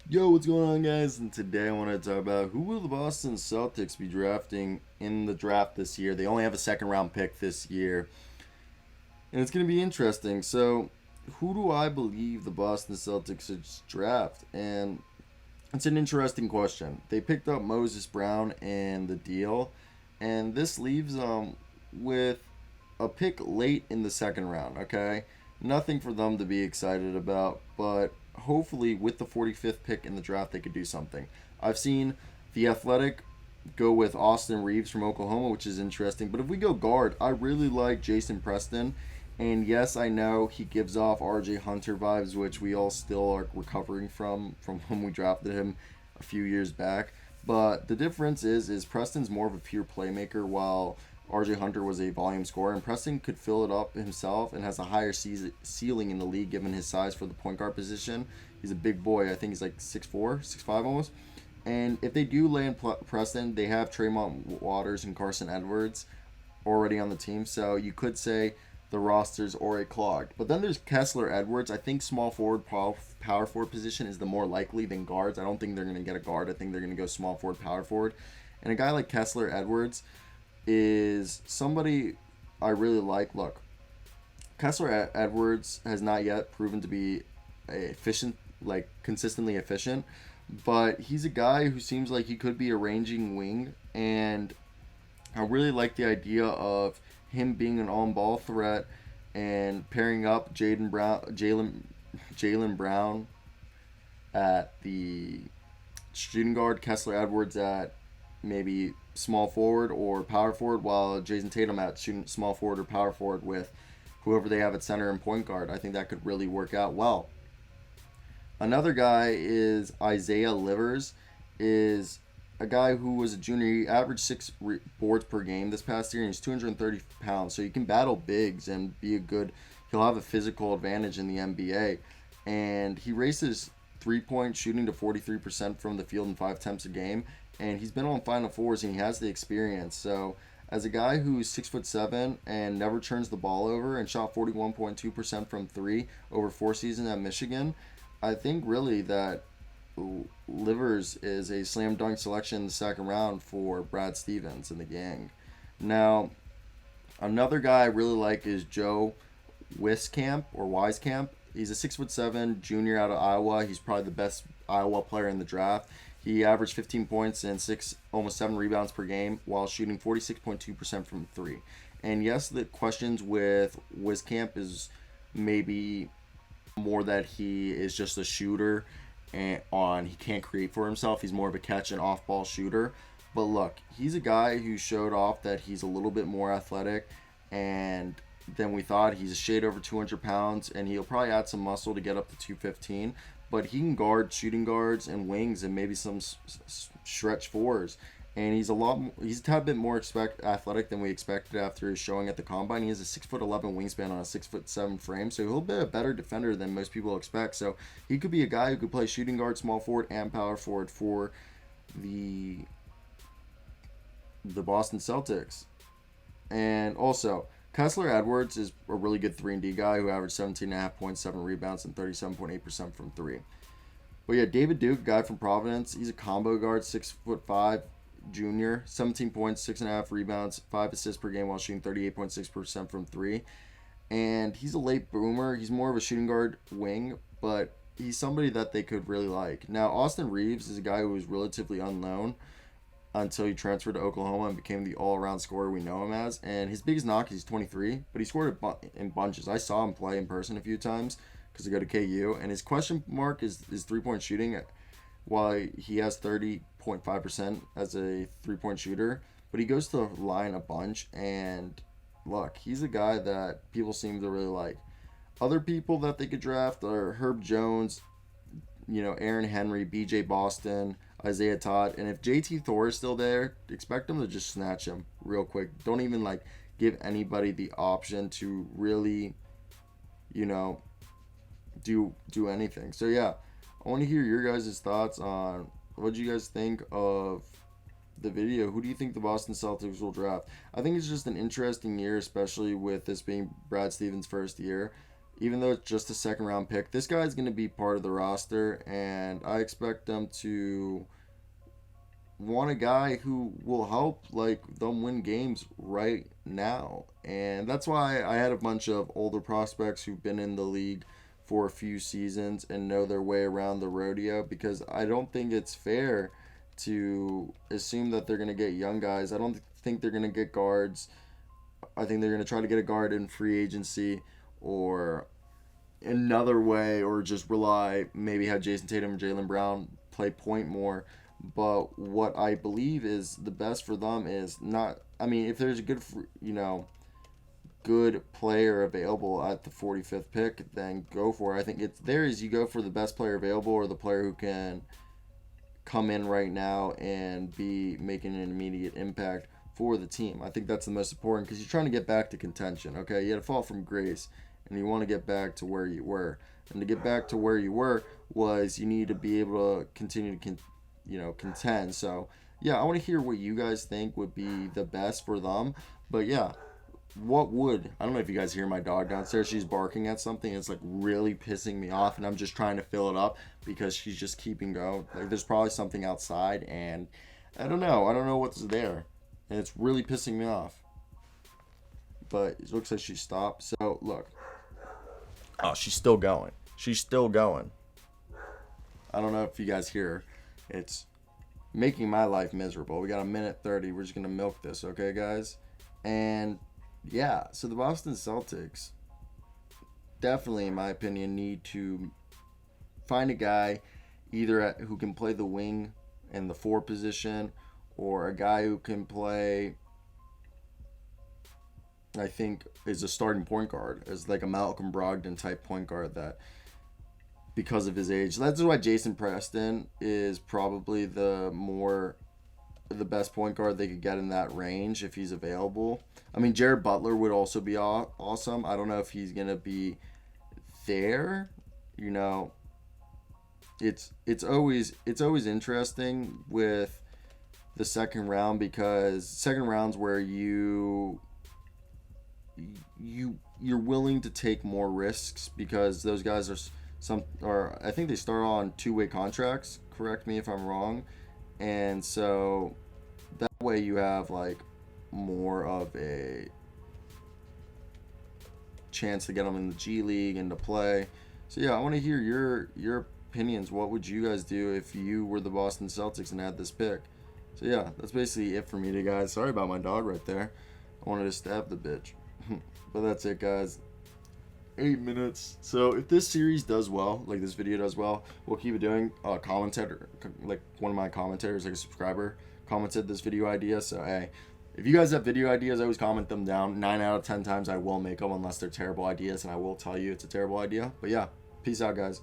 Yo, what's going on, guys? And today I want to talk about who will the Boston Celtics be drafting in the draft this year. They only have a second round pick this year, and it's going to be interesting. So, who do I believe the Boston Celtics should draft? And it's an interesting question. They picked up Moses Brown in the deal, and this leaves with a pick late in the second round. Okay, nothing for them to be excited about, but hopefully with the 45th pick in the draft, they could do something. I've seen the Athletic go with Austin Reeves from Oklahoma, which is interesting. But if we go guard, I really like Jason Preston. And yes, I know he gives off RJ Hunter vibes, which we all still are recovering from when we drafted him a few years back. But the difference is Preston's more of a pure playmaker, while RJ Hunter was a volume scorer, and Preston could fill it up himself and has a higher ceiling in the league given his size for the point guard position. He's a big boy. I think he's like 6'4", 6'5" almost. And if they do land Preston, they have Tremont Waters and Carson Edwards already on the team. So you could say the roster's already clogged. But then there's Kessler Edwards. I think small forward, power forward position is the more likely than guards. I don't think they're going to get a guard. I think they're going to go small forward, power forward. And a guy like Kessler Edwards is somebody I really like. Look, Kessler Edwards has not yet proven to be efficient, like consistently efficient, but he's a guy who seems like he could be a ranging wing, and I really like the idea of him being an on-ball threat and pairing up Jalen Brown at the shooting guard, Kessler Edwards at maybe small forward or power forward, while Jason Tatum at shooting small forward or power forward with whoever they have at center and point guard. I think that could really work out well. Another guy is Isaiah Livers, is a guy who was a junior. He averaged boards per game this past year, and he's 230 pounds. So he can battle bigs and be a good. He'll have a physical advantage in the NBA, and he races 3-point shooting to 43% from the field in 5 attempts a game. And he's been on Final Fours and he has the experience. So as a guy who's 6'7" and never turns the ball over and shot 41.2% from three over 4 seasons at Michigan, I think really that Livers is a slam dunk selection in the second round for Brad Stevens and the gang. Now, another guy I really like is Joe Wieskamp. He's a 6'7" junior out of Iowa. He's probably the best Iowa player in the draft. He averaged 15 points and almost 7 rebounds per game while shooting 46.2% from three. And yes, the questions with Wieskamp is maybe more that he is just a shooter and he can't create for himself. He's more of a catch and off ball shooter. But look, he's a guy who showed off that he's a little bit more athletic and than we thought. He's a shade over 200 pounds, and he'll probably add some muscle to get up to 215. But he can guard shooting guards and wings and maybe some stretch fours. And he's a tad bit more athletic than we expected after his showing at the combine. He has a 6'11" wingspan on a 6'7" frame, so he'll be a better defender than most people expect. So he could be a guy who could play shooting guard, small forward, and power forward for the the Boston Celtics. And also, Kessler Edwards is a really good 3-and-D guy who averaged 17.5 points, 7 rebounds, and 37.8% from three. But yeah, David Duke, a guy from Providence, he's a combo guard, 6'5", junior, 17 points, 6.5 rebounds, 5 assists per game while shooting 38.6% from three. And he's a late boomer. He's more of a shooting guard wing, but he's somebody that they could really like. Now, Austin Reeves is a guy who was relatively unknown until he transferred to Oklahoma and became the all-around scorer we know him as. And his biggest knock is he's 23, but he scored in bunches. I saw him play in person a few times because I go to KU, and his question mark is 3-point shooting, while he has 30.5% as a 3-point shooter. But he goes to the line a bunch, and look, he's a guy that people seem to really like. Other people that they could draft are Herb Jones, Aaron Henry, BJ Boston, Isaiah Todd. And if JT Thor is still there, expect them to just snatch him real quick. Don't even give anybody the option to really, you know, do anything. So yeah, I want to hear your guys' thoughts on what do you guys think of the video. Who do you think the Boston Celtics will draft? I think it's just an interesting year, especially with this being Brad Stevens' first year. even though it's just a second round pick, this guy's going to be part of the roster, and I expect them to want a guy who will help like them win games right now. And that's why I had a bunch of older prospects who've been in the league for a few seasons and know their way around the rodeo, because I don't think it's fair to assume that they're going to get young guys. I don't think they're going to get guards. I think they're going to try to get a guard in free agency or another way, or just rely, maybe have Jason Tatum or Jaylen Brown play point more. But what I believe is the best for them is not. I mean, if there's a good, good player available at the 45th pick, then go for it. I think it's there is you go for the best player available, or the player who can come in right now and be making an immediate impact for the team. I think that's the most important, because you're trying to get back to contention. Okay, you had to fall from grace, and you want to get back to where you were. And to get back to where you were was you need to be able to continue to contend. So yeah, I want to hear what you guys think would be the best for them. But yeah, I don't know if you guys hear my dog downstairs. She's barking at something. It's like really pissing me off, and I'm just trying to fill it up because she's just keeping going. Like there's probably something outside, and I don't know what's there, and it's really pissing me off. But it looks like she stopped. So look, oh, she's still going. I don't know if you guys hear her. It's making my life miserable. We got a minute 30. We're just going to milk this, okay, guys? And yeah, so the Boston Celtics definitely, in my opinion, need to find a guy either who can play the wing and the 4 position, or a guy who can play, I think, is a starting point guard, as like a Malcolm Brogdon type point guard, that because of his age. That's why Jason Preston is probably the best point guard they could get in that range if he's available. I mean, Jared Butler would also be awesome. I don't know if he's going to be there. It's always interesting with the second round, because second round's where you're willing to take more risks, because those guys I think they start on 2-way contracts. Correct me if I'm wrong. And so that way you have like more of a chance to get them in the G League and to play. So yeah, I want to hear your opinions. What would you guys do if you were the Boston Celtics and had this pick? So yeah, that's basically it for me, guys. Sorry about my dog right there. I wanted to stab the bitch. But that's it, guys. 8 minutes. So if this series does well, like this video does well, we'll keep it doing. Commentator, like one of my commentators, like a subscriber, commented this video idea. So hey, if you guys have video ideas, I always comment them down. 9 out of 10 times I will make them, unless they're terrible ideas, and I will tell you it's a terrible idea. But yeah, peace out, guys.